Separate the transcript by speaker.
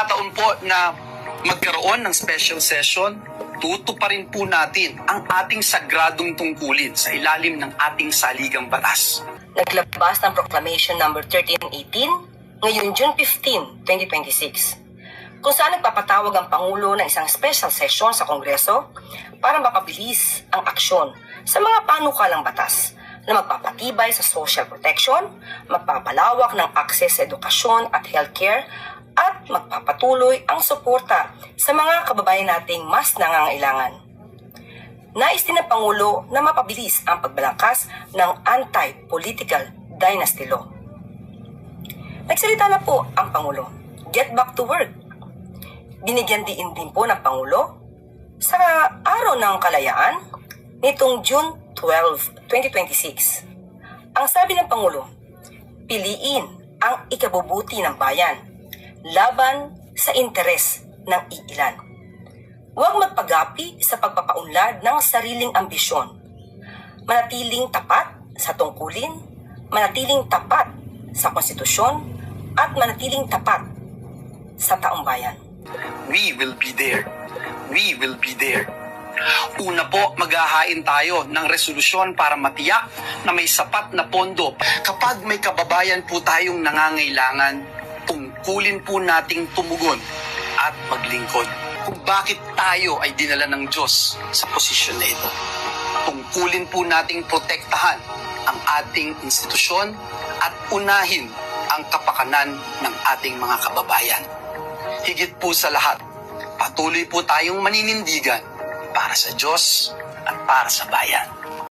Speaker 1: pagkakataon po na magkaroon ng special session, tutuparin po natin ang ating sagradong tungkulin sa ilalim ng ating saligang batas.
Speaker 2: Naglabas ng Proclamation No. 1318 ngayon June 15, 2026, kung saan nagpapatawag ang Pangulo ng isang special session sa Kongreso para mapabilis ang aksyon sa mga panukalang batas na magpapatibay sa social protection, magpapalawak ng access sa edukasyon at healthcare, at magpapatuloy ang suporta sa mga kababayan nating mas nangangailangan. Nais din ng Pangulo na mapabilis ang pagbalangkas ng anti-political dynasty law. Nagsalita na po ang Pangulo. Get back to work. Binigyan din po ng Pangulo sa Araw ng Kalayaan nitong June 12, 2026. Ang sabi ng Pangulo, piliin ang ikabubuti ng bayan laban sa interes ng iilan. Huwag magpagapi sa pagpapaunlad ng sariling ambisyon. Manatiling tapat sa tungkulin, manatiling tapat sa konstitusyon, at manatiling tapat sa taong bayan.
Speaker 1: We will be there. We will be there. Una po, maghahain tayo ng resolusyon para matiyak na may sapat na pondo. Kapag may kababayan po tayong nangangailangan, tungkulin po nating tumugon at maglingkod. Kung bakit tayo ay dinala ng Diyos sa posisyon na ito. Tungkulin po nating protektahan ang ating institusyon at unahin ang kapakanan ng ating mga kababayan. Higit po sa lahat, patuloy po tayong maninindigan para sa Diyos at para sa bayan.